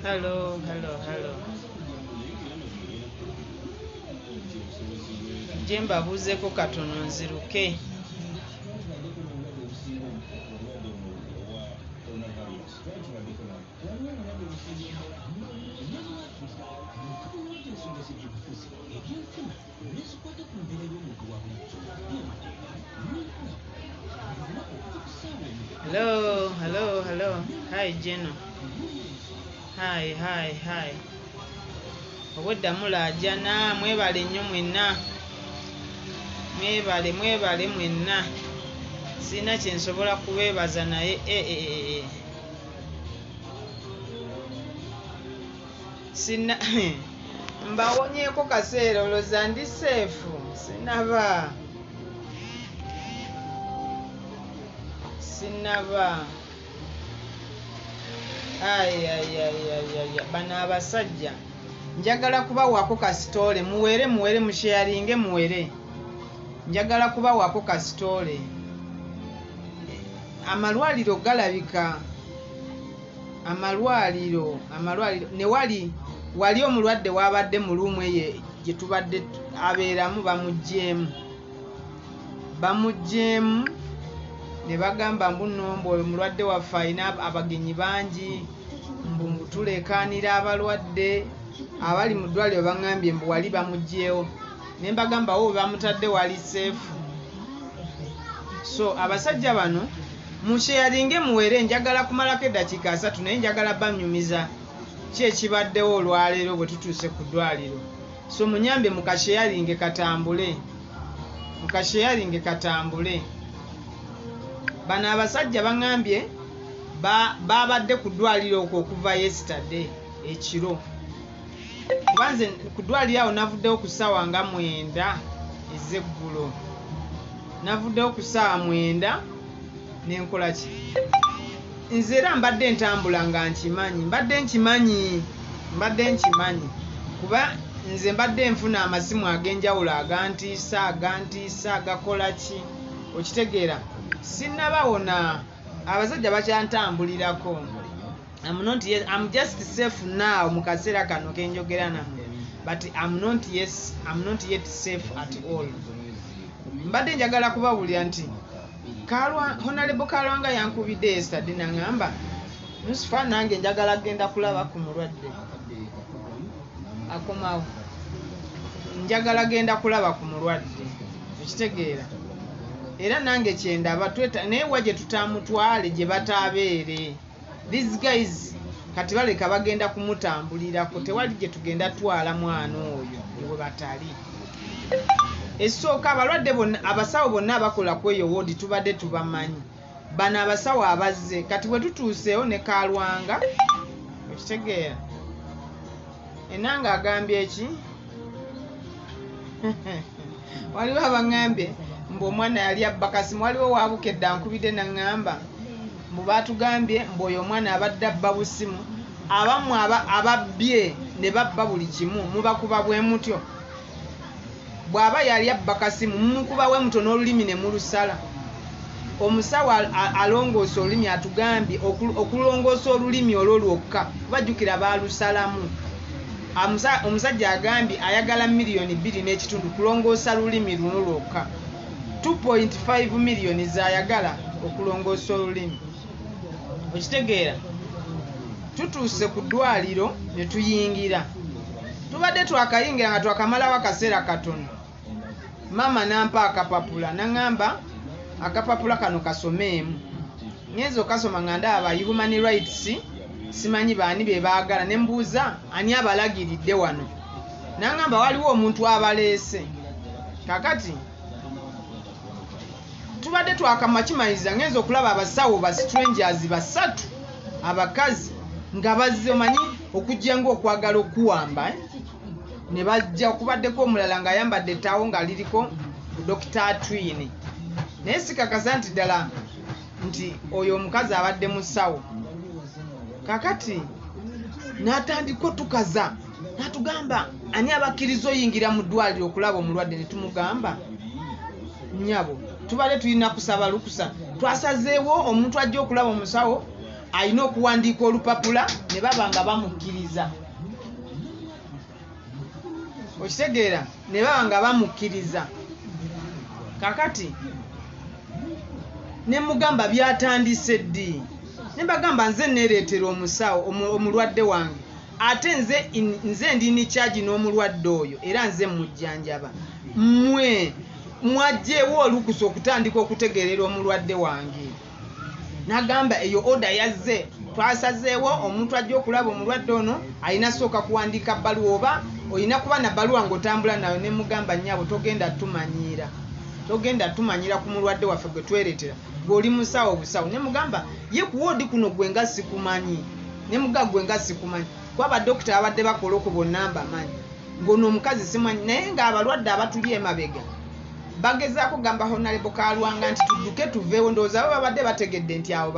Hello. Jemba buuzeko katono nziruke. Hello. Hi, Jeno. Hi. Obwedda mulaja na mwebale nnyo mwenna. Mwebale mwenna. Sina kye nsobola kubeebaza naye Sina mbawonyeeko kaseera olowooza ndi seefu. Sinaba. Bano abasajja njagala kubawaako kasitoole muwere musharinge muwere. Njagala kubawaako kasitoole. Amalwaliro galabika. Amalwaliro ne wali omulwadde wabadde mu luumu eyo gye tubadde abeeramu bamugjeemu ne bagamba mbunombo oyo mulwadde waffe alina abagenyi bangi mbu tuleekaanira abalwadde abali mu ddwaliro baŋŋambye mbu wali bamugjeewo ne mbagamba wo bamutadde wali seefu. So abasajja bano musharinge muwere. Njagala kumalako eddakiika 3 naye njagala banyumiza ki ekibaddewo olwaleero bwe tutuuse ku ddwaliro. So munyambe mukasharinge katambule. Bano abasajja baŋŋambye babadde ku ddwaliro okwo okuva yesterday ekiro. Kubanze ku ddwaliro awo navuddewo ku ssaawa nga 9 ez'eggulo. Navuddewo ku ssaawa 9 nenkola ki? Nze era mbadde ntambula nga nkimanyi. Mbadde nkimanyi. Kuba nze mbadde nfuna amasimu ag'enjawulo agantiisa agakola ki? Okitegeera? Sinnabawona. Abasajja bakyantambulirako. I'm just safe now mu kaseera kano ke njogera nammwe. But I'm not yet safe at all. Mbadde njagala kubawulira nti Honorable Kalwanga yankubidde yesterday n'angamba Nusifa nange njagala genda kulaba ku mulwadde. Akomawo. Njagala genda kulaba ku mulwadde. Okitegeera? Era nange kyendaba naye waje tutamutwale gye bataabeere. These guys kati baleka bagenda kumutambulirako tewali gye tugenda twala mwana oyo bwe batali. Esooka abalwadde bonna abasawo bonna abakola ku eyo woodi tubadde tubamanyi. Bano abasawo abazze kati bwe tutuuseewo ne Kalwanga. Okitegeera? Enanga agambye eki? Waliwo abaŋŋambye mbu omwana yali abba kasimu. Waliwo waabukedde ankubidde n'aŋŋamba mbu baatugambye mbu oyo omwana abadde abba busimu. Abamu ababbye ne babba buli kimu mubakuba bwe mutyo. Bw'aba yali abba kasimu mumukuba bwe mutyo n'olulimi ne mulusala. Omusawo alongoosa olulimi atugambye okulongoosa olulimi olwo lwokka bajjukira baalusalamu. Omusajja agambye ayagala $2.5 million kulongoosa lulimi luno lwokka. 2.5 million zayagala okulongoosa olulimi. Okitegeera? Tutuuse ku ddwaliro ne tuyingira. Tubadde twakayingira nga twakamalawo akaseera katono. Mama nampa akapapula n'aŋŋamba akapapula kano kasomeemu. Ngenza okasoma nga ndaba human rights simanyi baani be baagala ne mbuuza ani abalagiridde wano. N'aŋŋamba waliwo omuntu abaleese. Kakati tubadde twakamakimaliza ngenza okulaba abasawo ba strangers 3 abakazi nga bazze omanyi okujja ng'okwagala okuwamba ne bajja okubaddeko omulala ng'ayambadde ettaawo nga liriko Dr. Twin. Naye sikakasa nti ddala nti oyo omukazi abadde musawo. Kakati n'atandika otukaza n'atugamba ani abakkiriza oyingira mu ddwaliro okulaba omulwadde ne tumugamba nnyabo tubadde tulina kusaba lukusa. Twasazeewo omuntu ajja okulaba omusawo alina okuwandiika olupapula ne baba nga bamukkiriza. Okitegeera, ne baba nga bamukkiriza. Kakati ne mugamba byatandise ddi. Ne bagamba nze neereetera omusawo omulwadde wange, ate nze ndi ni charge n'omulwadde oyo era nze mujjanjaba. Mmwe mwajjeewo olukusa okutandika okutegeerera omulwadde wange. Nagamba eyo oda yazze, twasazeewo omuntu ajja okulaba omulwadde ono alina sooka kuwandiika bbaluwa oba olina kuba na bbaluwa ng'otambula nayo. Ne mugamba nnyabo togenda tumanyiira. Togenda tumanyira ku mulwadde waffe gwe twereetera. Gweoli musawo busawo. Ne mugamba ye ku woodi kuno gwe nga sikumanyi. Ne mugamba gwe nga sikumanyi. Kuba badokita abadde bakola okwo bonna mbamanyi. Ng'ono omukazi simanyi. Naye ng'abalwadde abatuli emabega bagezaako gamba Honorable Kalwanga nti tudduke tuveewo. Ndowooza abo babadde bategedde nti abo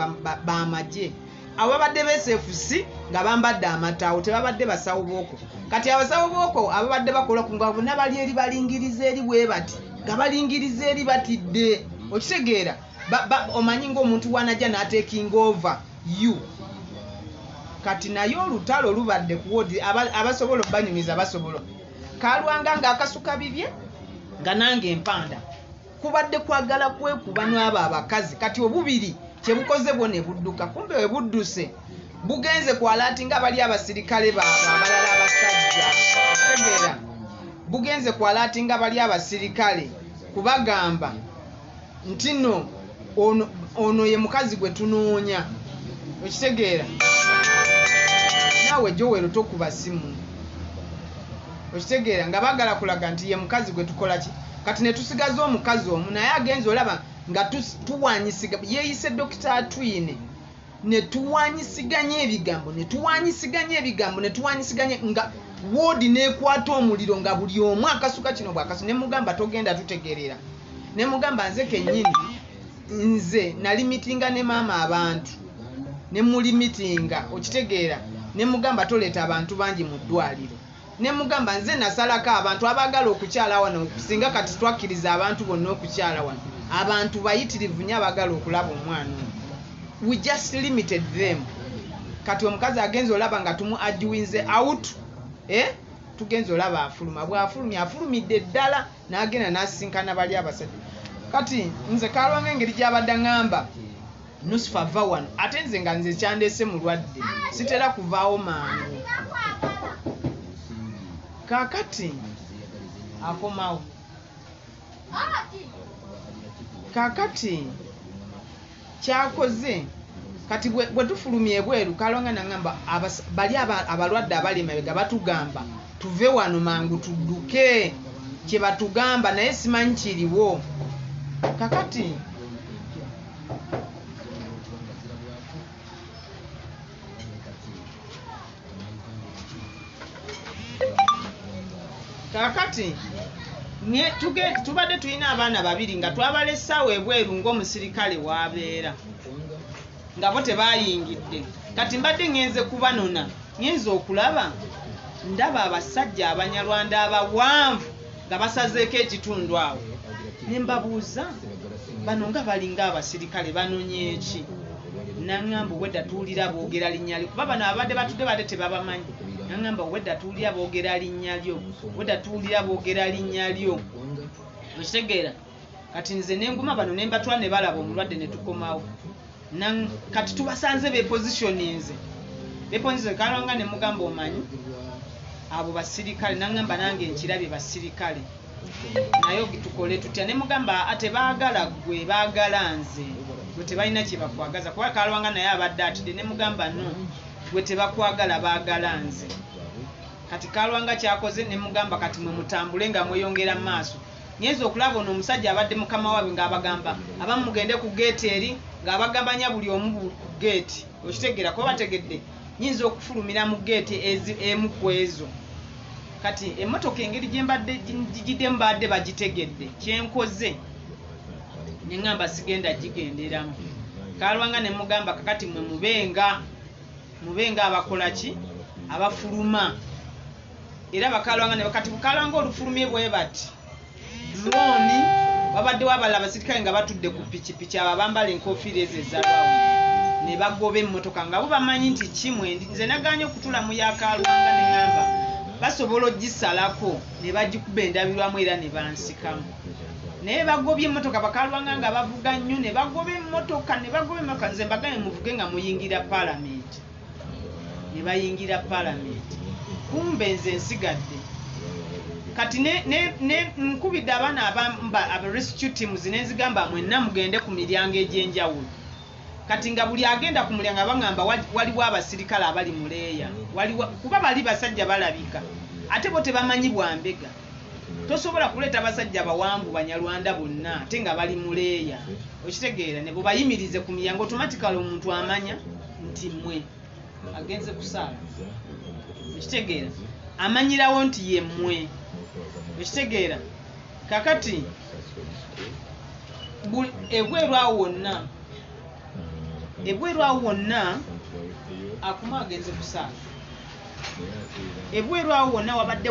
bamagye. Abo babadde b'SFC nga bambadde amataawo tebabadde basawo booko. Kati abasawo booko ababadde bakola ku nga bonna bali eri balingiriza eri bwe bati. Nga balingiriza eri batidde. Okitegeera omanyi ng'omuntu wanajja n'atekinga over you. Kati naye olutalo lubadde ku woodi abasobola okubanyumiza basobola. Kalwanga ng'akasuka bibye nga nange empanda. Kubadde kwagala kwekuba n'abo abakazi. Kati obubiri kyebukoze bwo ne budduka. Kumbe we budduse bugenze kwalaati nga bali abasirikale baabwe abalala abasajja. Okitegeera bugenze kwalaati nga bali abasirikale kubagamba nti no ono ye mukazi gwe tunoonya. Okitegeera naawe Joel tokuba simu. Okitegeera nga bagala kulaga nti ye mukazi gwe tukola ki. Kati ne tusigaza omukazi omu naye agenza olaba nga tuwanyisiga yeeyise Dr. Atwine ne tuwanyisiganya ebigambo nga woodi n'ekwata omuliro nga buli omu akasuka kino bw'akasuka. Ne mugamba togenda tutegerera. Ne mugamba nze kennyini nze nalimitinga ne maama abantu ne mulimitinga. Okitegeera ne mugamba toleeta abantu bangi mu ddwaliro. Ne mugamba nze nasalako abantu abaagala okukyala wano singa kati twakkiriza abantu bonna okukyala wano. Abantu bayitirivu nnyo abaagala okulaba omwana ono. We just limited them. Kati omukazi agenza olaba nga tumu ajuwinze out. Tugenza olaba afuluma. Bw'afulumya afulumidde ddala n'agenda n'asisinkana bali abasajja. Kati nze Kalwanga engeri gy'abadde aŋŋamba Nusufa va wano ate nze nga nze kyandeese mulwadde sitera kuvaawo mangu. Kakati akomawo. Kakati kyakoze kati bwe tufulumye ebweru Kalwanga n'aŋŋamba bali abalwadde abali emabega batugamba tuve wano mangu tudduke. Kye batugamba naye simanyi kiriwo. Kakati tubadde tulina abaana babiri nga twabalesaawo ebweru ng'omusirikale waabeera nga bo tebayingidde. Kati mbadde ngenze kubanona ngenze okulaba ndaba abasajja abanyarwanda abawanvu nga basazeeko ekitundu awo. Ne mbabuuza bano nga balinga abasirikale banonye eki. Naŋŋamba wedda tuwulira boogera linnya lyo kuba bano abadde batudde badde tebabamanyi. Naŋŋamba wedda tuwulira boogera linnya lyo, wedda tuwulira boogera linnya lyo. Okitegeera kati nze nenguma bano ne mbatwala ne balaba omulwadde ne tukomawo. Kati tubasanze bepositioninze. Kalwanga ne mugamba omanyi abo basirikale. Naŋŋamba nange nkirabye basirikale naye tukole tutya. Ne mugamba ate baagala gwe baagala nze gwe tebalina kye bakwagaza kuba Kalwanga naye abadde atidde. Ne mugamba no gwe tebakwagala baagala nze. Kati Kalwanga kyakoze ne mugamba kati mwe mutambule nga mweyongera mu maaso. Ngenza okulaba ono omusajja abadde mukama waabwe ng'abagamba abamu mugende ku geeti eri ng'abagambanya buli omu ku geeti. Okitegeera kuba bategedde nyinza okufulumira mu geeti emu ku ezo. Kati emmotoka engeri giddemu badde bagitegedde kyenkoze ne ŋŋamba sigenda gigenderamu. Kalwanga ne mugamba kakati mwe mubenga abakola ki abafuluma. Era Bakalwanga ne bakati Bukalwanga olufulumye bwe bati drone babadde wabala abasirikale nga batudde ku pikipiki abo bambala enkofiira ezo ezalwawo. ne bagoba emmotoka nga bo bamanyi nti kimwe nze naganye okutula mu yakalwanga ne ngamba basobola ogisalako ne bagikuba endabirwamu era ne bansikamu naye bagobye emmotoka bakalwanga nga bavuga nnyo ne bagoba emmotoka nze mbaganye muvuge nga muyingira palamenti ne bayingira palamenti kumbe nze nsigadde kati nkubidde abaana aba rescue teams nenzigamba mwenna mugende ku miryango egy'enjawulo kati nga buli agenda ku mulyango abangamba waliwo abasirikale abali mu leeya kuba bali basajja balabika ate bo tebamanyi bwambega tosobola kuleeta abasajja bawanvu banyalwanda bonna ate nga bali mu leeya okitegeera ne bubayimirize ku miryango automatically omuntu amanya nti mmwe agenze kusaala okitegeera amanyirawo nti ye mmwe okitegeera kakati ebweru awo wonna akuma agenze kusaala ebweru awo wonna wabadde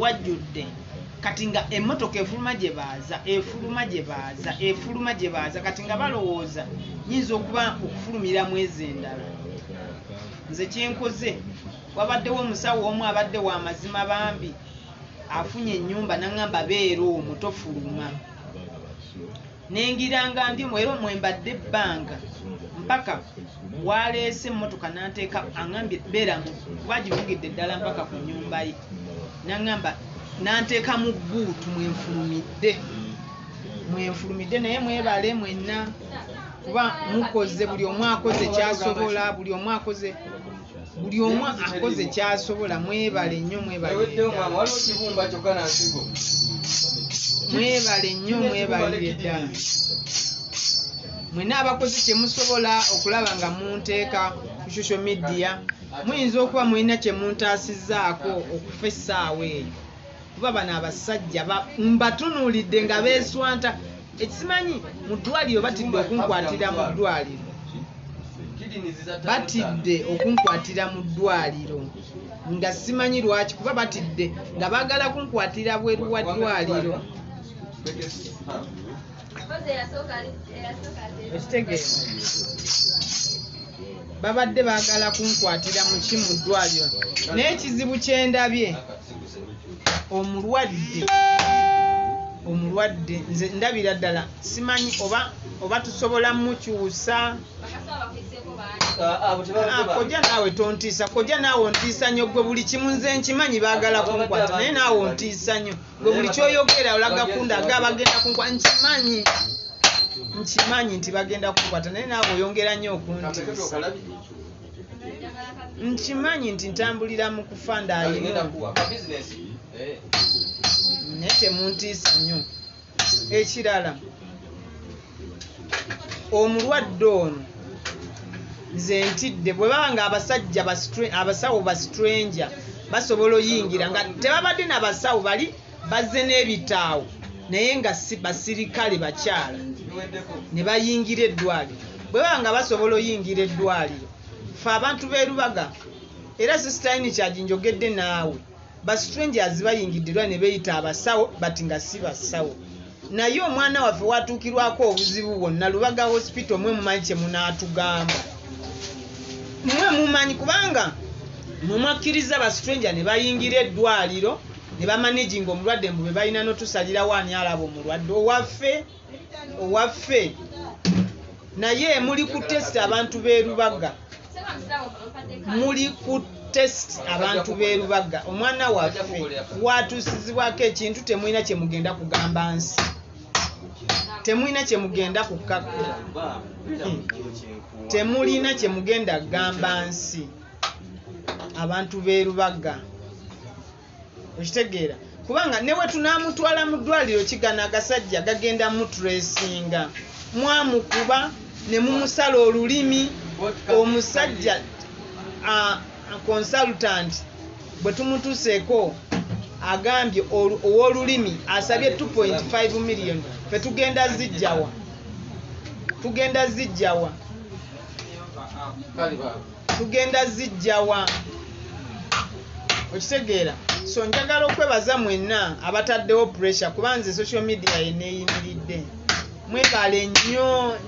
wajjudde kati nga emmotoka efuluma gye baaza kati nga balowooza nyinza okuba okufulumira mwezi endala nze kyenkoze wabaddewo omusawo omu abadde wa mazima bambi afunye ennyumba nangamba beera omwo tofuluma nengiranga ndi mwero mwembadde ebbanga mpaka waleese emmotoka nanteeka angambye beeramu bagivugidde ddala mpaka ku nnyumba ye nangamba nanteeka mu bbuutu mwenfulumidde naye mwebale mwenna kuba mukoze buli omu akoze kyasobola buli omu akoze kyasobola mwebale nnyo mwebalire ddala mwena abakozi kyemusobola okulaba nga munteeka ku social media muyinza okuba mulina kyemuntaasizzaako okufa essaawa eyo kuba bano abasajja mbatunuulidde nga beeswanta ekimanyi mu ddwaliro batidde okunkwatira mu ddwaliro nga simanyi lwaki kuba batidde nga baagala kunkwatira bweru wa ddwaliro babadde baagala kunkwatira mu kimu ddwaliro naye ekizibu kyendabye omulwadde nze ndabira ddala simanyi oba tusobola mukyusa kojja naawe tontiisa kojja naawe ontiisa nnyo gwe buli kimu nze nkimanyi baagala kunkwata naye naawe ontiisa nnyo gwe buli kyoyogera olaga kundaga bagenda kunkwata nkimanyi nti bagenda kunkwata naye naawe oyongera nnyo okuntiisa nkimanyi nti ntambulira mu kufa ndaayino naye temuntiisa nnyo ekirala omulwadde ono nze ntidde bwe baba nga abasawo ba stranger basobola oyingira nga tebabadde n'abasawo bali bazze n'ebitaawo naye nga basirikale bakyala ne bayingira eddwaliro bwe baba nga basobola oyingira eddwaliro fe abantu b'erubaga era sisitayini kyajinjogedde naawe ba strangers bayingiddirwa ne beeyita abasawo bati nga si basawo naye omwana waffe watuukirwako obuzibu bwonna Lubaga hospital mwe mumanyi kye munaatugamba mwe mumanyi kubanga mumwakkiriza ba stranger ne bayingira eddwaliro ne bamanaginga omulwadde mbu be balina n'otusalirawo ani alaba omulwadde owaffe naye muli ku test abantu b'erubaga omwana waffe watuusizibwako ekintu temulina kye mugenda kugamba nsi temulina kye mugenda kukakula temulina kye mugenda kugamba nsi abantu b'erubaga okitegeera kubanga ne bwe tunaamutwala mu ddwaliro kigana agasajja gagenda mutresinga mwamukuba ne mumusala olulimi omusajja consultant bwe tumutuseeko agambye ow'olulimi asabye 2.5 million fe tugenda zijjawa okitegeera so njagala okwebaza mwenna abataddewo pressure kuba nze social media yeneeyimiridde mwebale nnyo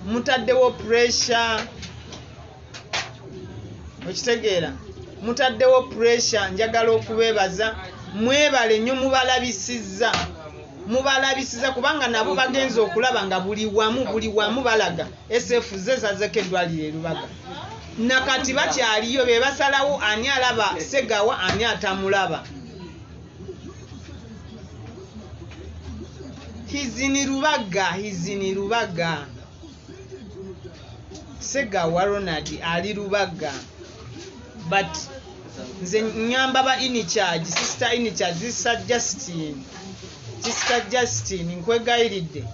mutaddewo pressure okitegeera mutaddewo pressure njagala okubeebaza mwebale nnyo mubalabisiza kubanga nabo bagenza okulaba nga buli wamu balaga SFZ zazeko eddwaliro Lubaga nakati bakyaliyo be basalawo ani alaba Segawa ani atamulaba hizini Lubaga Segawa Ronald ali Lubaga but nze nyamba ba in charge sister in charge sister Justine nkwegayiridde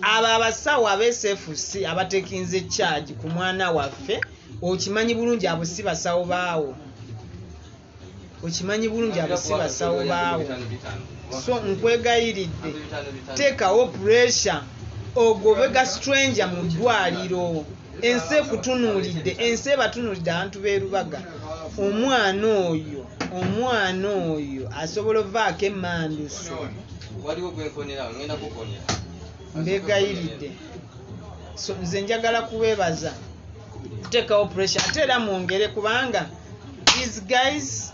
abasawo abesefusi abatekinze charge ku mwana waffe okimanyi bulungi abo si basawo baawo so nkwegayiridde teekawo pressure ogobega stranger mu ddwaliro ensi ekutunuulidde ensi ebatunuulidde abantu b'e Lubaga omwana oyo asobola ovaako emmanduso mbegayiridde so nze njagala kubeebaza kuteekawo pressure ate era mwongere kubanga these guys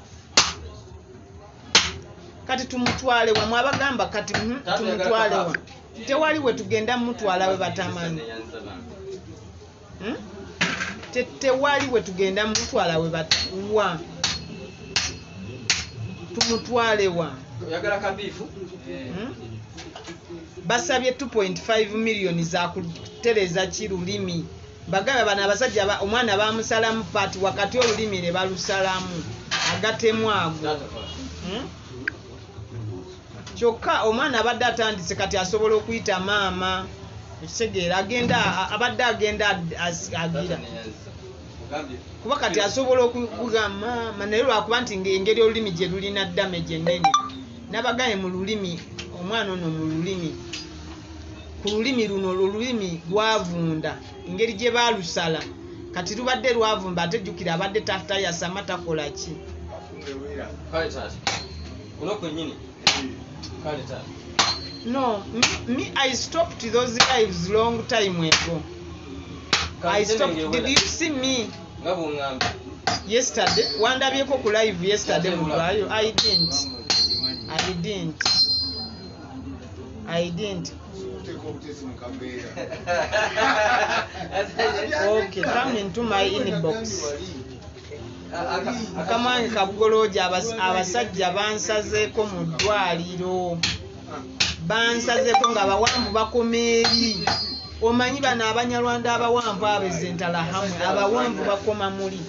kati tumutwale wa mwabagamba kati tumutwale wa tewali we tugenda mutwala we batamanyi tewali we tugenda mutwala we batuwa tumutwale wa oyagala kabifu basabye 2.5 million za kutereza kirulimi bagabe bana abasajja omwana bamusalamu pati wakati olulimi ne balusalamu agatemu ago kyokka omwana abadde atandise kati asobola okuyita maama ekitegeera abadde agenda agira kuba kati asobola okugamba maama naye lwakuba nti engeri olulimi gye lulina damage ennene n'abagaye mu lulimi omwana ono mu lulimi ku lulimi luno olulimi lwavunda engeri gye baalusala kati lubadde lwavumba ate jjukira abadde tatayasama takola ki no me I stopped those lives long time ago. I stopped. Did you see me yesterday? Wandabyeko ku live yesterday mudwayo. I didn't. Okay, come into my inbox. Akamanyi kabugoloja abasajja bansazeeko mu ddwaliro. Bansazeeko nga abawambu bakomeeri. Omanyi bano Abanyarwanda abawambu abezentala hamwe abawambu bakoma muli.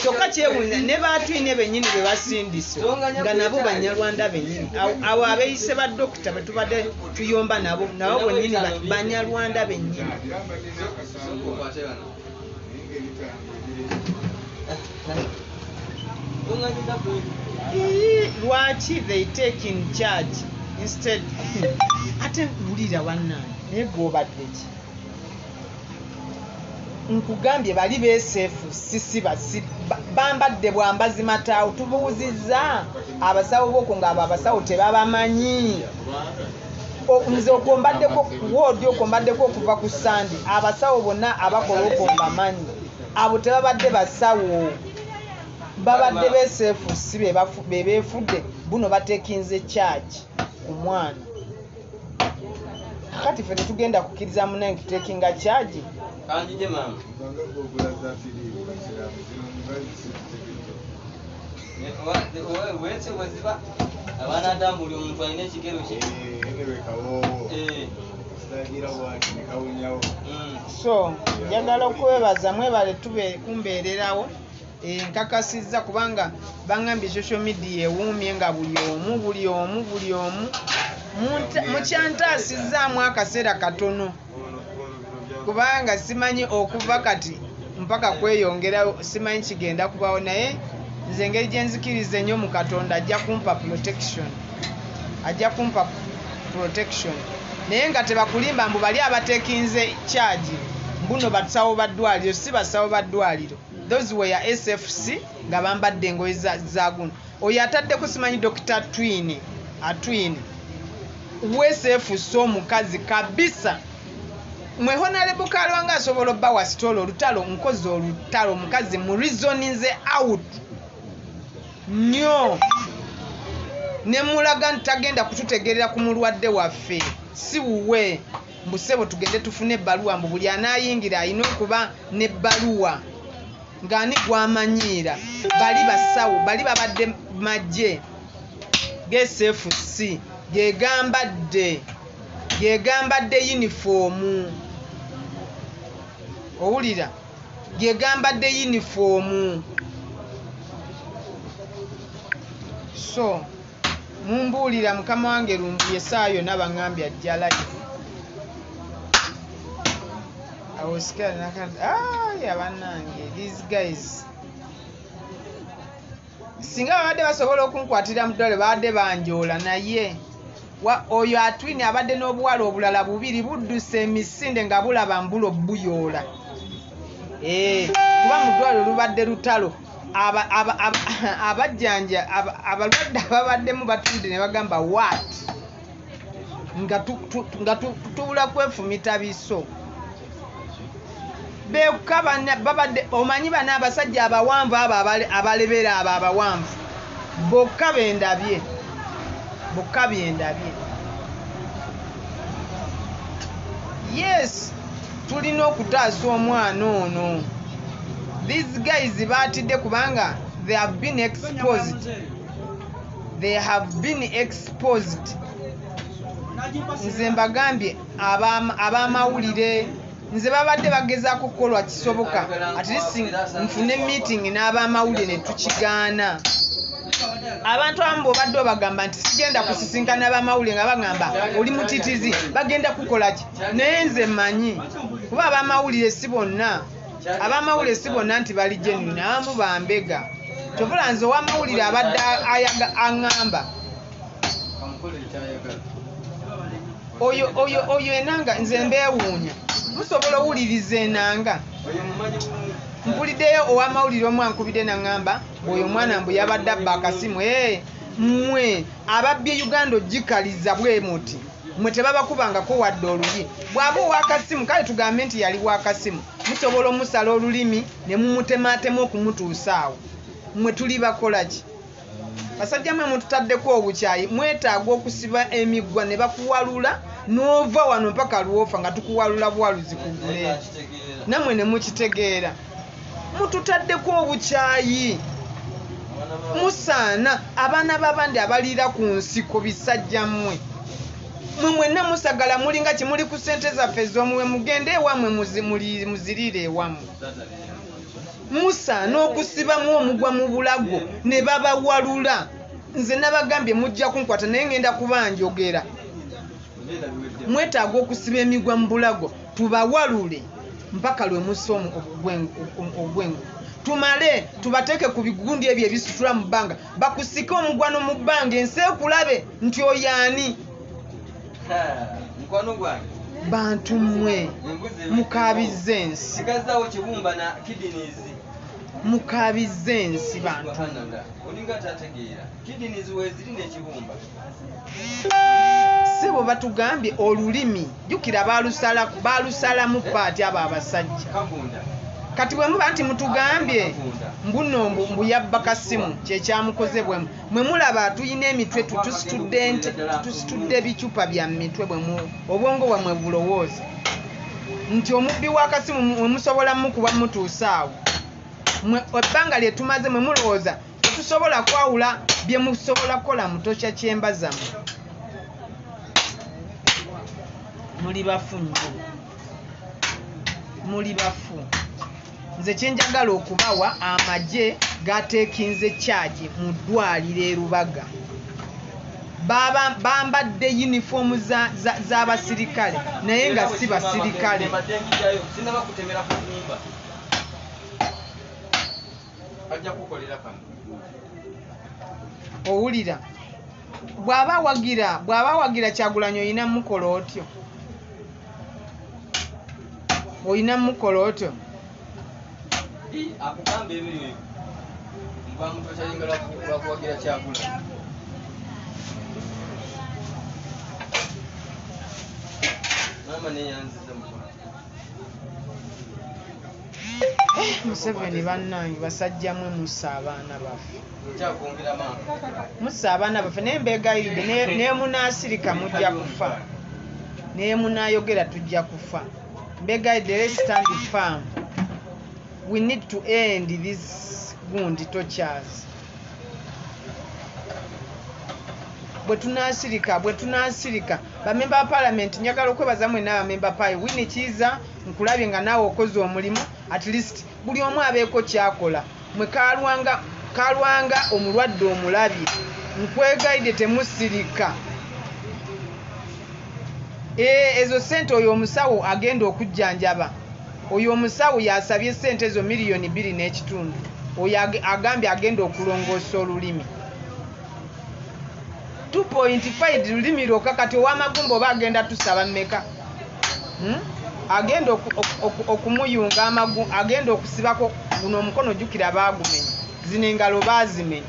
Kyokka kyewuunya ne baatwine bennyini be basindise nga nabo Banyarwanda bennyini. Abo abeeyise ba dokita be tubadde tuyomba nabo bennyini Banyarwanda bennyini. Lwaki they take in charge instead ate bulira wannange naye gwobadde ki nkugambye bali beesefu sisi bambadde bwambazi mataawo tubuuzizza abasawo boko nga abo abasawo tebabamanyi nze okwombaddeko woodi okwombaddeko okuva ku sandi abasawo bonna abakola okwombamanyi abo tebabadde basawo babadde beesefu si bebeefudde buno batekinze charge ku mwana kati ffe tetugenda kukkiriza munange tutekinga charge kanjije mama wese waziba abana atambuli omuntu alina ekigero kye so njagala okwebaza mwebale tube kumbeererawo nkakasizza kubanga bangambye social media ewuumye nga buli omu mukyantaasizaamu akaseera katono kubanga simanyi okuva kati mpaka kweyongerayo simanyi kigenda kubawo naye nze engeri gye nzikiriza ennyo mu Katonda ajja kumpa protection naye nga tebakulimba mbu bali abatekinze charge mbuno basawo baddwaliro si basawo baddwaliro those were SFC nga bambadde engoye za guno oyo atadde kusimanyi Dr. Atwine weseefusa omukazi kabisa. Mwe Honorable Kalwanga asobola obba wa sitoola olutalo nkozi olutalo omukazi mu reasonize out nnyo ne mulaga nti tagenda kututegerera ku mulwadde waffe si wuwe mbusebo tugende tufune ebbaluwa mbu buli anaayingira alina okuba n'ebbaluwa ng'ani gwamanyiira bali basawo bali babadde magye GSFC gegambadde yunifoomu owulira gegambadde yunifoomu. So mumbuulira mukama wange lumbuye saayo nabaŋŋambye ajja live. I was scared and I can't. Bannange, these guys. Singa babadde basobola okunkwatira mu ddole babadde banjoola naye oyo atwini abadde n'obuwala obulala bubiri budduse emisinde nga bulaba mbulo buyoola. Kuba mu ddwaliro lubadde lutalo abajjanja abalwadde ababaddemu batudde ne bagamba what nga tubula kwefumita biso babadde omanyi bana abasajja abawanvu abo abalebera abo abawanvu bokka bendabye. Yes, tulina okutaasa omwana ono. These guys batidde kubanga they have been exposed. Nze mbagambye ab'amawulire nze babadde bagezaako kukolwa kisoboka at least nfune meeting n'ab'amawulire ne tukigaana. Abantu abamu bw'obadde obagamba nti sigenda kusisinkana ab'amawulire nga bagamba oli mutitizi bagenda kukola ki naye nze mmanyi kuba ab'amawulire si bonna nti bali genuine abamu bambega kyovula nze ow'amawulire abadde aŋŋamba oyo enanga nze mbeewuunya musobola owuliriza enanga. Mpuliddeyo ow'amawulire omu ankubidde naŋŋamba oyo omwana mbu yabadde abba akasimu. Mmwe ababbi Uganda ogikaliza bwe muti mmwe tebabakubangako wadde oluyi. Bw'aba ow'akasimu kale tugambe nti yali w'akasimu musobola omusala olulimi ne mumutemaatema okumutuusa awo. Mmwe tuli bakola ki? Basajja mmwe mututaddeko obukyayi mwetaaga okusiba emiggwa ne bakuwalula n'ova wano mpaka lwofa nga tukuwalula bwaluzi kugule. Nammwe ne mukitegeera. Mututaddeko obukyayi. Musaana abaana b'abandi abaliira ku nsiko bisajja mmwe. Mmwe mwenna musagala mulinga kimuli ku ssente zaffe ez'omuwe mugende ewammwe muziriire ewammwe. Musaana okusibamu omugwa mu bulago ne babawalula. Nze nabagambye mujja kunkwata naye ngenda kubanjogera. Mwetaaga okusiba emigwa mu bulago tubawalule mpaka lwe musa ogwengu. Tumale tubateeke ku bigundi ebyo ebisitula mu bbanga bakusike omugwano mu bbanga ensi ekulabe nti oyaani. Mukwano gwange Bantu mmwe mukabizza ensi. Sigazaawo kibumba na kidneys. Mukabizza ensi bantu. Olinga tategeera kidneys weziri n'ekibumba. Sebo batugambye olulimi jukira balusalamu paati abo abasajja. Kati bwe muba nti mutugambye mbuno mbu yabba kasimu kyekyamukozebwemu mwe mulaba tuyina emitwe tusitudde bicupa bya mitwe obwongo bwamwe bulowooza nti omubbi w'akasimu mwe musobola mukuba mutuusa awo ebbanga lye tumaze mwe mulowooza tetusobola kwawula bye musobola kukola mutosha kyemba zammwe. Muli bafu nnyo, muli bafu. Nze kyenjagala okubawa amagye gateekinze kyaji mu ddwaliro e Rubaga. Bambadde yunifoomu z'abasirikale naye nga si basirikale. Owulira bw'aba wagira Kyagulanyi oyina mukola otyo. Oyina mukola otyo. Akugamba ebiri mba muntu akyayingala kuwagira Kyagulanyi. Mama ne yanziza mu. Museveni bannange basajja mwe mussa abaana baffe. Nkyakongera mama. Mussa abaana baffe naye mbeegayiride ne munaasirika mujja kufa. Ne munaayogera tujja kufa. Mbeegayiride, let's stand firm. We need to end these gundi tortures. Bwe tunaasirika bamemba ba parliament njagala okwebaza mwe n'abamemba payi Winnie Kiiza nkulabye nga naawe okoze omulimu at least buli omu abeeko kyakola mwe kalwanga omulwadde omulabye nkwegayidde temusirika ezo ssente oyo omusawo agenda okujjanjaba oyo omusawo yasabye ssente ezo miliyoni 2.5 oyo agambye agenda okulongoosa olulimi 2.5 lulimi lwokka kati ow'amagumba oba agenda tusaba mmeka agenda okumuyunga agenda okusibako guno omukono jjukira baagumenya zino engalo baazimenya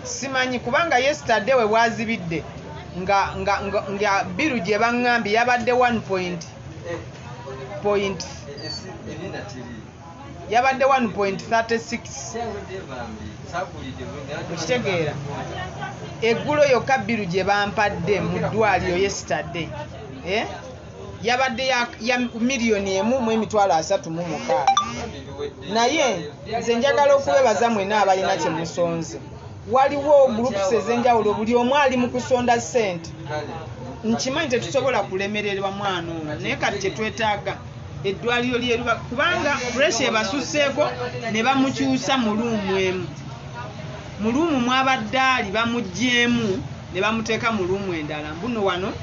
simanyi kubanga yesterday we bwazibidde nga biru gye baŋŋambye yabadde 1.36 okitegeera eggulo yokka biru gye bampadde mu ddwaliro yesterday yabadde ya miliyoni 1.36 naye nze njagala okubebaza mwena abalina kye musonze waliwo groups ez'enjawulo buli omu ali mu kusonda ssente nkimanyi tetusobola kulemererwa mwana ono naye kati kyetwetaaga eddwaliro lyeruba kubanga puresha ebasuseeko ne bamukyusa mu luumu emu mu luumu mwabadde ali bamuggyeemu ne bamuteeka mu luumu endala mbuno wano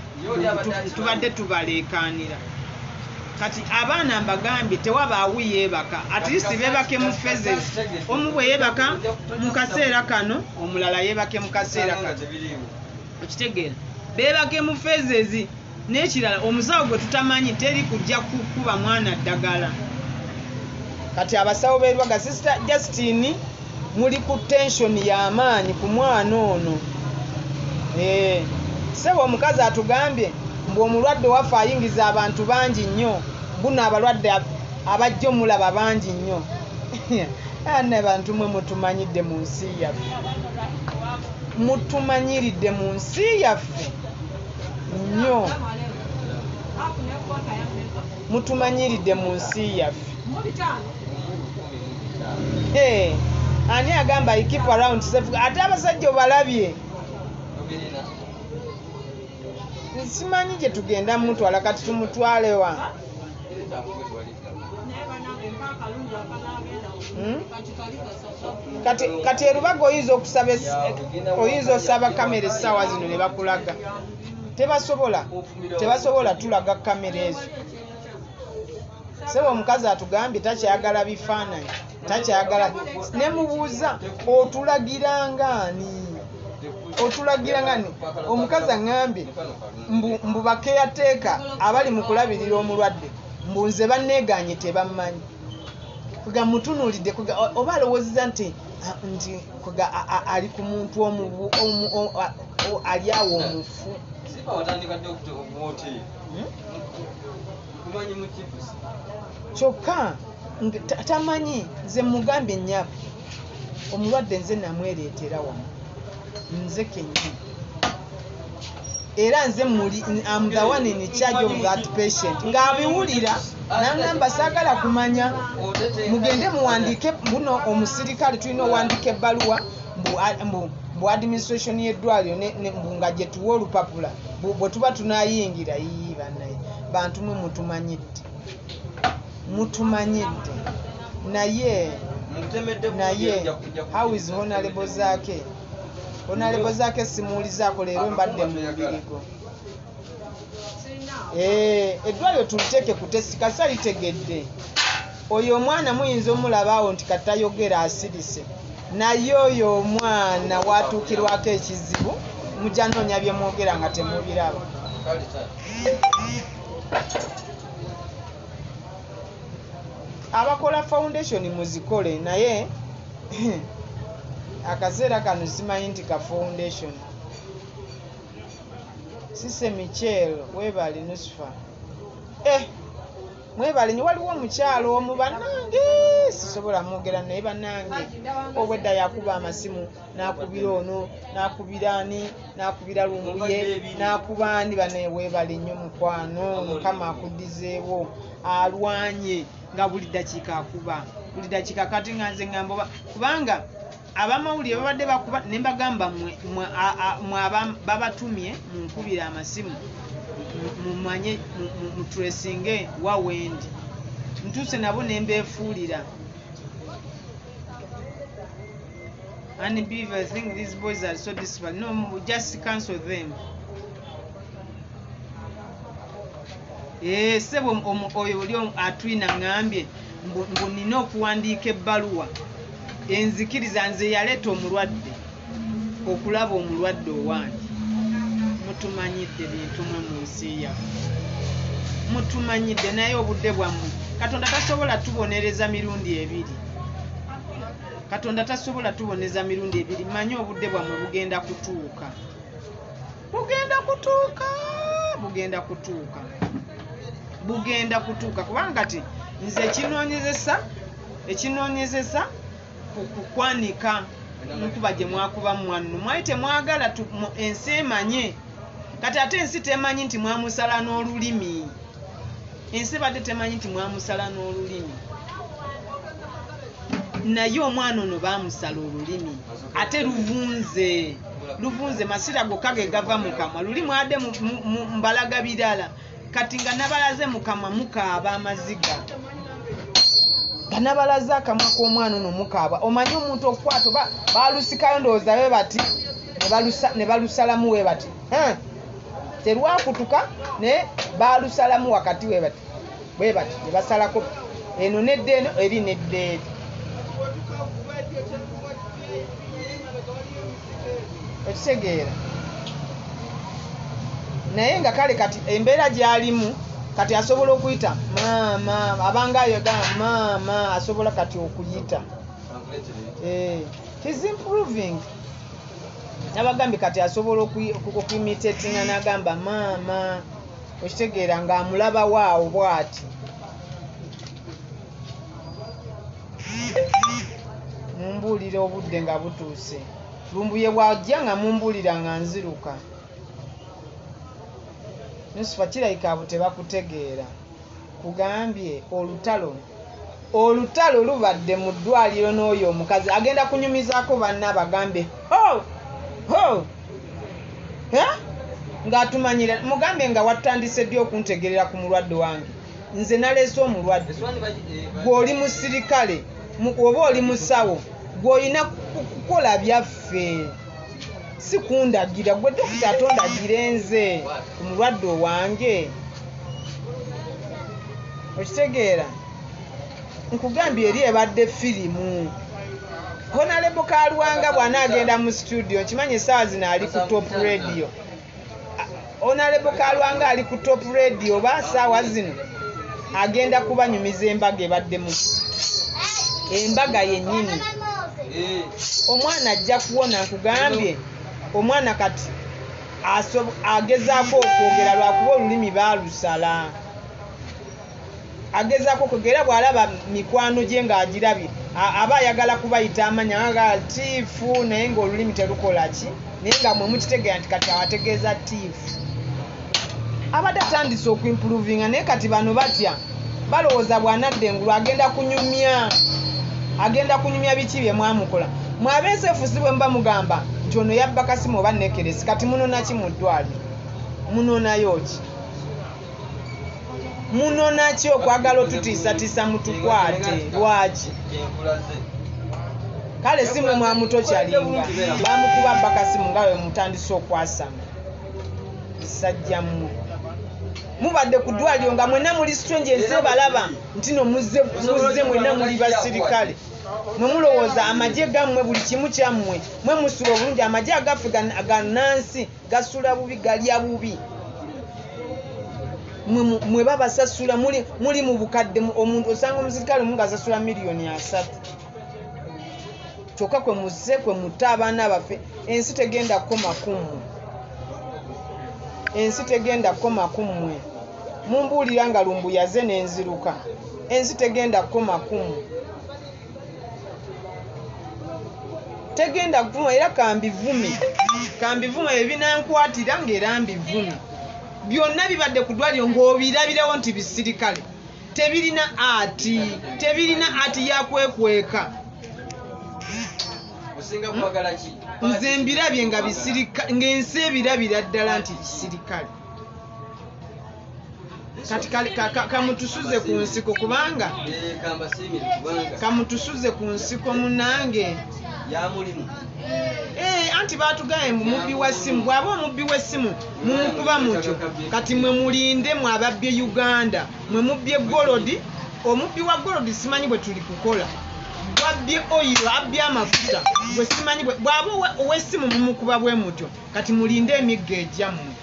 tubadde tubaleekaanira kati abaana mbagambye tewabaawo yeebaka at least beebake mu phases omu bwe yeebaka mu kaseera kano omulala yeebake mu kaseera kano okitegeera beebake mu phases n'ekirala omusawo gwe tutamanyi teri kujja kukuba mwana ddagala kati abasawo b'erwaga sister Justine muli ku tension y'amaanyi ku mwana ono sebo omukazi atugambye mbu omulwadde waffe ayingiza abantu bangi nnyo buno abalwadde abajja omulaba bangi nnyo ane bantu mwe mutumanyidde mu nsi yaffe mutumanyiridde mu nsi yaffe nnyo mutumanyiridde mu nsi yaffe ani agamba I keep around safe ate abasajja obalabye simanyi gye tugenda mutwala kati tumutwalewa kati erubaga oyinza osaba kamera essaawa zino ne bakulaga tebasobola tulaga kamera ezo sebo omukazi atugambye takyayagala bifaananyi takyayagala ne mubuuza otulagira ngani omukazi aŋŋambye mbu bakeyateeka abali mu kulabirira omulwadde mbu nze banneeganye tebammanyi kuga mutunuulidde oba alowoozeza nti ali ku muntu ali awo omufu kyokka tamanyi nze mugambye nnyabo omulwadde nze namwereetera wano nze kennyini era nze am the one in charge of that patient ng'abiwulira nangamba saagala kumanya mugende muwandiike buno omusirikale tulina owandiika ebbaluwa mbu administration y'eddwaliro mbu nga gye tuwa olupapula bwe tuba tunayingira yiyi bannaye bantu mwe mutumanyidde naye how is honorable Zaake Honorable Zaake simuulizaako leero mbadde mu mubirigo eddwaliro tuliteeke ku testi kasa litegedde oyo omwana muyinza omulabaawo nti katayogera asirise naye oyo omwana watuukirwako ekizibu mujja noonya bye mwogera nga temubiraba abakola foundation muzikole naye akaseera kano simanyi nti ka foundation Sise Michel webali Nusfa. Mwebali ni waliwo omukyalo omu bannange sisobola mwogera naye bannange obwedda yakuba amasimu n'akubira ono n'akubira ani n'akubira lumbuye n'akuba ani bane webali nnyo mukwano Mukama akuddizeewo alwanye nga buli ddakiika akuba buli ddakiika kati nga nze ngamba kubanga abamawulire babadde bakuba ne mbagamba mwe babatumye munkubira amasimu mumanye mutresinge wa wendi ntuse nabo nembefuulira and believe I think these boys are so disciplined. No, just cancel them. Sebo oyo oli atwina ngambye mbu nina okuwandiika ebbaluwa enzikiriza nze yaleeta omulwadde okulaba omulwadde owange. Mutumanyidde bintu mwe mu nsi yaffe mutumanyidde naye obudde bwammwe Katonda tasobola tubonereza mirundi ebiri Katonda tasobola tuboneza mirundi ebiri manyi obudde bwammwe bugenda kutuuka bugenda kutuuka kubanga kati nze ekinoonyezesa kukwanika nkuba gye mwakuba mwanno mwali temwagala ensi emanye kati ate ensi temanyi nti mwamusala n'olulimi ensi badde temanyi nti mwamusala n'olulimi naye omwana ono baamusala olulimi ate luvunze masira gokka ge gava mu kamwa luli mwadde mu mbalaga birala kati nga nabalaze mu kamwa mukaaba amaziga ganabalaza akamwa k'omwana ono mukaaba omanyi omuntu okukwata baalusikayo ndowooza we bati ne balusalamu we bati terwakutuka ne baalusalamu wakati we bati ne basalako eno nedde eno eri nedde eri ekitegeera naye nga kale kati embeera gy'alimu kati asobola okuyita maama abanga ayoga maama asobola kati okuyita he's improving abagambye kati asobola okuyimitatinga n'agamba maama okitegeera ng'amulaba waawo bw'ati mumbuulira obudde nga butuuse lumbuye bw'ajja nga mumbuulira nga nziruka Nusufa kirayika abo tebakutegeera kugambye olutalo lubadde mu ddwaliro n'oyo omukazi agenda kunyumizaako banna abagambe ng'atumanyira mugambe nga watandise ddi okuntegerera ku mulwadde wange nze naleese omulwadde gw'oli musirikale oba oli musawo gw'olina kukola byaffe si kundagira gwe dokita atondagira nze ku mulwadde owange okitegeera nkugambye eri ebadde firimu Honorable Kalwanga bw'anaagenda mu studio nkimanyi essaawa zino ali ku top radio Honorable Kalwanga ali ku top radio oba ssaawa zino agenda kubanyumiza embaga ebaddemu embaga yennyini omwana ajja kuwona nkugambye omwana kati agezaako okwogera lwakuba olulimi baalusala agezaako okwogera bw'alaba mikwano gye ng'agirabye aba ayagala kubayita amanya agala tiifu naye ng'olulimi terukola ki naye nga mwe mukitegeera nti kati awategeeza tiifu abadde atandise okuimpuruvinga naye kati bano batya balowooza bw'anadda engulu agenda kunyumya biki bye mwamukola mwabeeseefu si bwe mba mugamba nti ono yabba kasimu oba nekeresi kati munona ki mu ddwaliro munonayo ki munona ki okwagala otutiisatiisa mutukwate lwaki kale si mwe mwamuto kyalinga bamukuba bba kasimu nga we mutandise okwasama sajja mmwe mubadde ku ddwaliro nga mwenna muli strange ensi balaba nti no muzze mwenna muli basirikale nomulowooza amagye gammwe buli kimu kyammwe mwe musula obulungi amagye agaffe ganansi gasula bubi galya bubi mwe babasasula muli mu bukadde omuntu osanga omusirikale omu ng'asasula $3,000,000 kyokka kwe muzze kwe mutta abaana baffe ensi tegenda kukoma kummwe ensi tegenda kukoma kummwe. Mumbuulira nga lumbu yaze n'enziruka. Ensi tegenda kukoma kummwe. Tegenda kuvuma era kambivume ebinankwatira ng'era mbivume. Byonna bibadde ku ddwaliro ng'obirabirawo nti bisirikale. Tebirina ati yakwekweka. Osinga kwagala ki? Nze mbirabye nga bisirikale, ng'ensi ebirabira ddala nti bisirikale. Kati kamutusuze ku nsiko kubanga kamutusuze ku nsiko munange yamulimu. Anti baatugaye mubbi wa ssimu. Bw'aba omubbi w'essimu mumukuba mutyo. Kati mwe mulinde mwe ababbye Uganda. Mwe mubbye Golodi. Omubbi wa Golodi simanyi bwe tuli kukola. Bwabbye oyiro abbye amafuta. Bwe simanyi bw'aba ow'essimu mumukuba bwe mutyo. Kati mulinde emiggo egyammwe.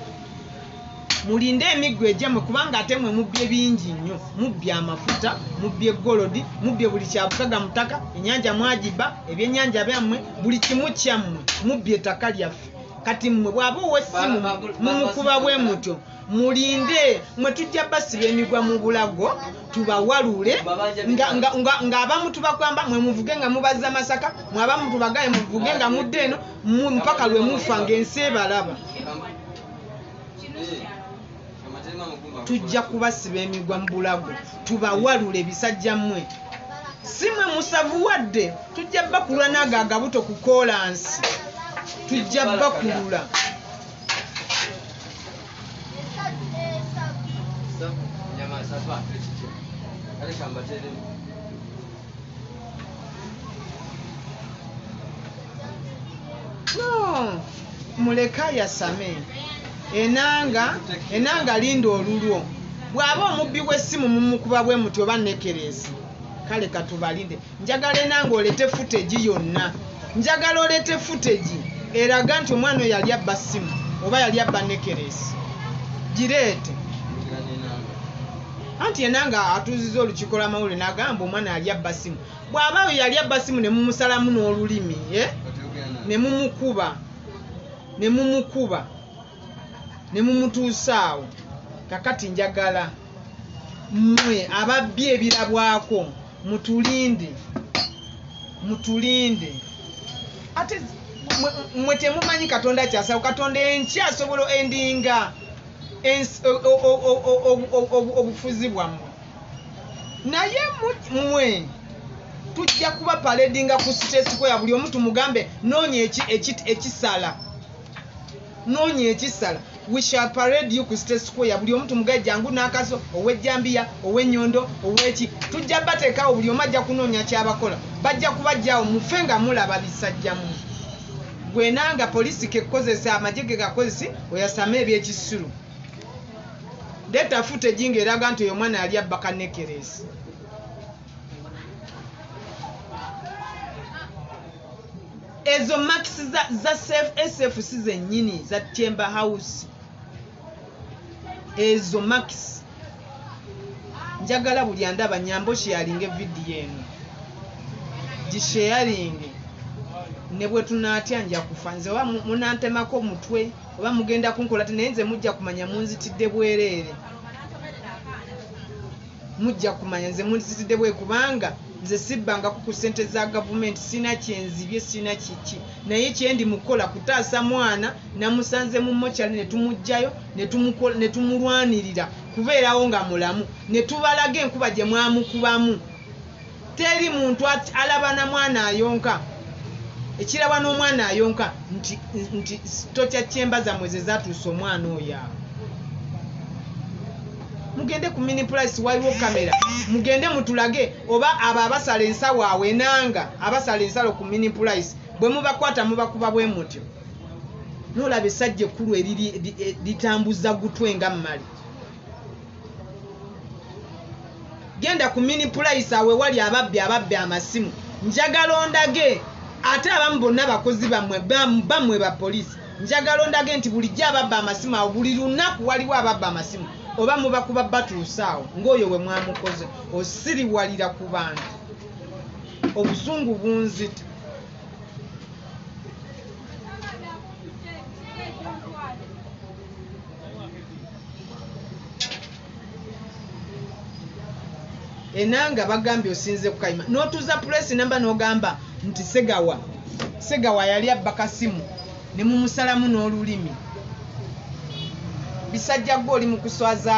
Mulinde emiggo egyammwe kubanga ate mwe mubbye bingi nnyo. Mubbye amafuta, mubbye Golodi, mubbye buli kyabukaga mutaka, ennyanja mwagiba, ebyennyanja byammwe, buli kimu kyammwe, mubbye ettaka lyaffe. Kati mmwe bw'aba ow'essimu mumukuba bwe mutyo. Mulinde mwe tujja basiba emigwa mu bulago tubawalule ng'abamu tubakwamba mwe muvuge nga mubaza Masaka, mwe abamu tubagaye muvuge nga mudde eno mpaka lwe mufa ng'ensi ebalaba. Tujja kubasiba emigwa mu bulago tubawalule bisajja mmwe. Si mwe musavu wadde tujja bakulula n'ago agabuto ku koolansi. Tujja bakulula. No, muleka yasame. Enanga linda olulwo. Bw'aba omubbi w'essimu mumukuba bwe muti oba nekerezi. Kale katubalinde. Njagala enanga olete footage yonna. Njagala olete footage eraga nti omwana oyo yali abba ssimu oba yali abba nekerezi. Gireete. Anti enanga atuuziza olukiiko lw'amawulire n'agamba omwana yali abba ssimu. Bw'aba oyo yali abba ssimu ne mumusalamu n'olulimi, ne mumukuba. Ne mumutuusaawo. Kakati njagala mmwe ababbi ebirabwako mutulinde. Ate mwe temumanyi Katonda kyasawo. Katonda enkya asobola endinga obufuzi bwammwe. Naye mmwe tujja kuba paradinga ku State Square buli omu tumugambe noonya ekisala. Noonya ekisala. We shall parade you ku State Square. Buli omu tumugaye jangu n'akaso ow'ejjambiya ow'ennyondo ow'eki. Tujja bateekawo buli omu ajja kunoonya kyabakola. Bajja kubajjawo mufe nga mulaba bisajjamu. Gwenanga poliisi kekozesa amagye ge gakozesi oyasame ebyekisulu. Data footage ng'eraga nti oyo mwana yali abba kanekerezi. Ezo max za SFC zennyini za Chamber House. Ezo max. Njagala buli andaba nyambo sharinge video eno. Gisharinge. Ne bwe tunaatya nja kufanze oba munantemako mutwe oba mugenda kunkola tenenze mujja kumanya munzitidde bwereere. Mujja kumanya nze munzitidde bwe kubanga nze sibbanga ku ssente za gavumenti sina kyenzibye sina kiki. Naye kyendi mukola kutaasa mwana namusanze mu mochari ne tumujjayo ne tumulwanirira kubeerawo nga mulamu ne tubalaga enkuba gye mwamukubamu. Teri muntu alabana mwana ayonka. Ekiraba n'omwana ayonka nti tokya Chamber zammwe ze zatuusa omwana oyo. Mugende ku mini price waliwo kamera. Mugende mutulage oba abo abasala ensawo awe nanga abasala ensalo ku mini price. Bwe mubakwata mubakuba bwe mutyo. Nolaba essajja ekkulu litambuza gutwe nga mmali. Genda ku mini price awe wali ababbi amasimu. Njagala ondage ate abamu bonna bakozi bamwe ba poliisi. Njagala ondage nti bulijjo ababba amasimu awo buli lunaku waliwo ababba amasimu. Oba mubakuba batuusaawo ng'oyo we mwamukoze osiriwalira ku bantu. Obusungu bunzita. enanga bagambye osinze kukayima n'otuza press number n'ogamba nti segawa yali abba kasimu ne mumusalamu n'olulimi bisajja gwe oli mu kuswaza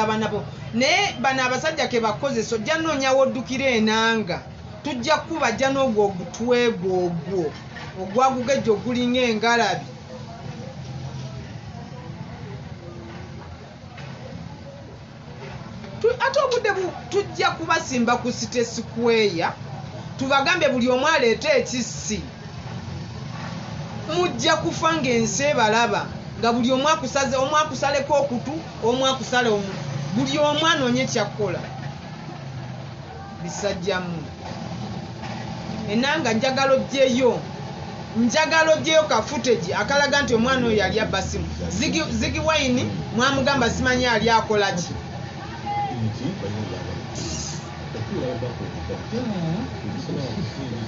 abaana bo naye bano abasajja ke bakozesa ojja noonyawo oddukira enanga tujja kubajja n'ogwo ogutwegwo ogwo ogwagugejja ogulinga engalabi ate obudde tujja kubasimba ku City Square tubagambe buli omu aleeta ekissi mujja kufa ng'ensi ebalaba nga buli omu akusaleko okutu omu akusale omu buli omu anoonye kyakkola bisajjamu enanga njagala oggyeyo ka footage akalaga nti omwana oyo yali abba simu Ziggy Wine mwamugamba simanyi yali akola ki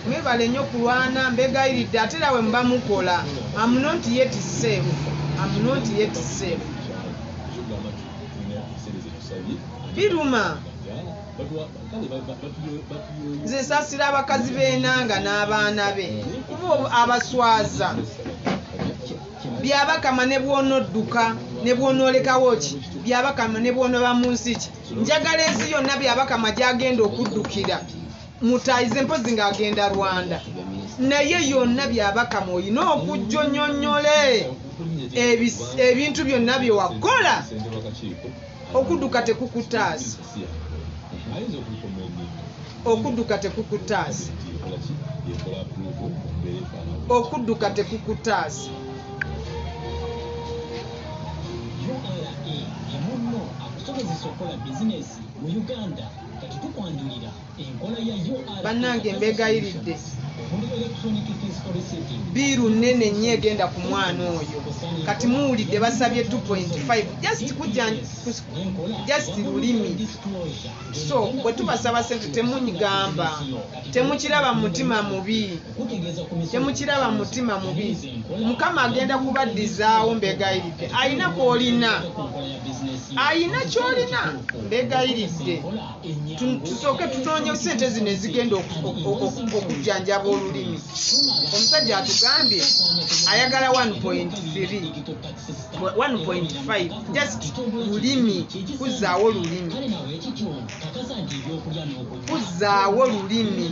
mwebale nnyo kulwana mbegayiridde ate era we muba mukola I'm not yet safe. Biruma nze saasira abakazi b'enanga n'abaana be kuba abaswaza byabakama ne bw'onodduka ne bw'onoolekawo ki byabakama ne bw'onoba mu nsi ki njagala ensi yonna byabakama gy'agenda okuddukira mutayize mpozi ng'agenda Rwanda naye yonna byabakama olina okujjonyonyole ebintu byonna bye wakola okudduka tekukutaasa bannange mbegayiridde biiru nnene nnyo egenda ku mwana oyo kati muwulidde basabye 2.5 just lulimi so bwe tubasaba sente temunyigamba temukiraba mutima mubi mukama agenda kubaddizaawo mbegayiridde ayina kyolina mbegayiridde tusooke tutoonye sente zino ezigenda okujjanjaba olulimi omusajja atugambye ayagala 1.5 just lulimi kuzaawo lulimi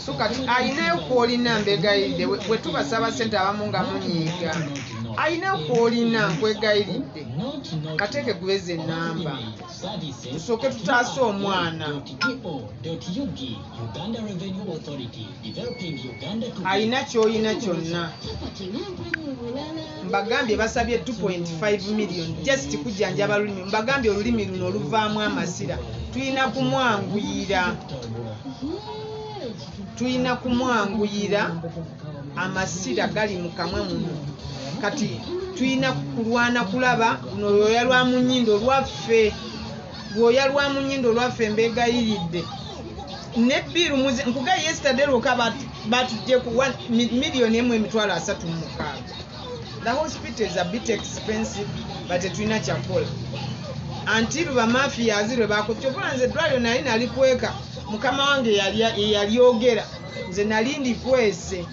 so kati ayinayo kwolina mbegayiridde bwe tubasaba sente abamu nga munyiiga ayina kwolina nkwegayiridde kateeke kubeza enamba tusooke tutaase omwana ayina kyolina kyonna mbagambye basabye 2.5 million just kujjanjaba lulimi mbagambye olulimi luno oluvaamu amasira tulina kumwanguyira amasira gali mu kamwe muno kati tulina kulwana kulaba luno lwoya lwa munyindo lwaffe mbegayiridde nebbiru nkuga yesterday lwoka batujje ku 1,336,000. The hospital is a bit expensive but tulina kyakola until bamafias lwe bakutyobula nze eddwaliro nali kweka mukama wange yalyogera nze nali nzikwese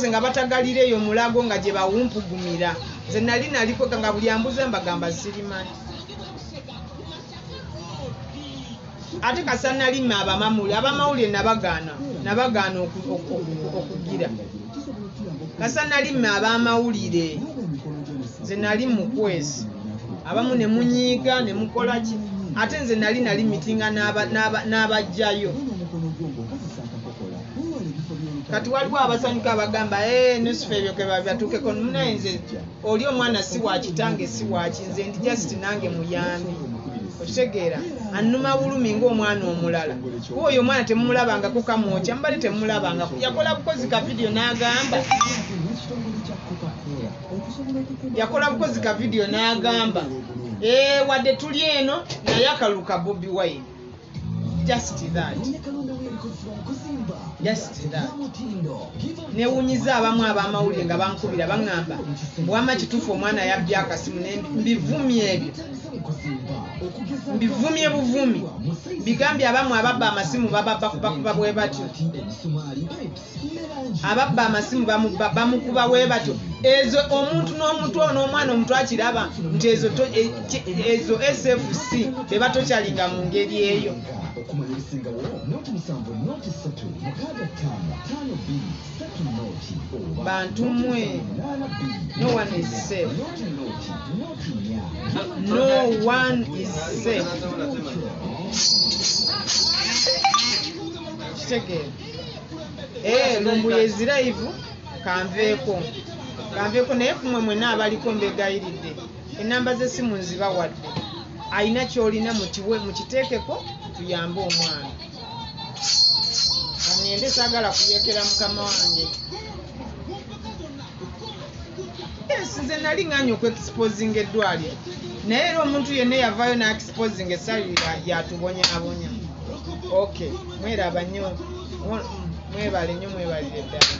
nga batagalireyo mulago nga gye bawumpugumira nze nali kweka nga buli ambuze mbagamba sirimanyi ate kasa nalime abamawulire nabagaana okugira kasa nalime abamawulire nze nali mukwesi abamu ne munyiiga ne mukola ki ate nze nali mitinga n'abajjayo kati waliwo abasanyuka abagamba nusufu ebyo ke babatuukeko naye nze oli omwana si wa kitange si waki nze ndi just nange muyambi okitegeera annuma bulumi ng'omwana omulala kuba oyo omwana temumulabangako kamwokya mbali temumulabangako yakola bukozi ka vidiyo n'agamba wadde tuli eno naye akalulu ka Bobi Wine just that just that. Newunyiza abamu ab'amawulire nga bankubira baŋŋamba bwama kituufu omwana yabbye akasimu mbivumye ebyo mbivumye buvumi bigambye abamu ababba amasimu bakuba bwe batyo ababba amasimu bamukuba bwe batyo ezo omuntu n'omuntu n'omwana omuntu akiraba nti ezo SFC beba tokyalinga mu ngeri eyo bantu mwe no one is safe no one is safe kitegere lumbuye eziraivu kanveeko naye kumwe mwena abaliko mbegayiridde enamba z'essimu nzibawadde alina kyolina mukiteekeko tuyambe omwana ngende saagala kuyekera mukama wange nze nali nganya okuexposinga eddwaliro naye era omuntu yenna yavaayo n'exposinga essalira yatubonyaabonya okay mweraba nnyo mwebale nnyo mwebalire ddala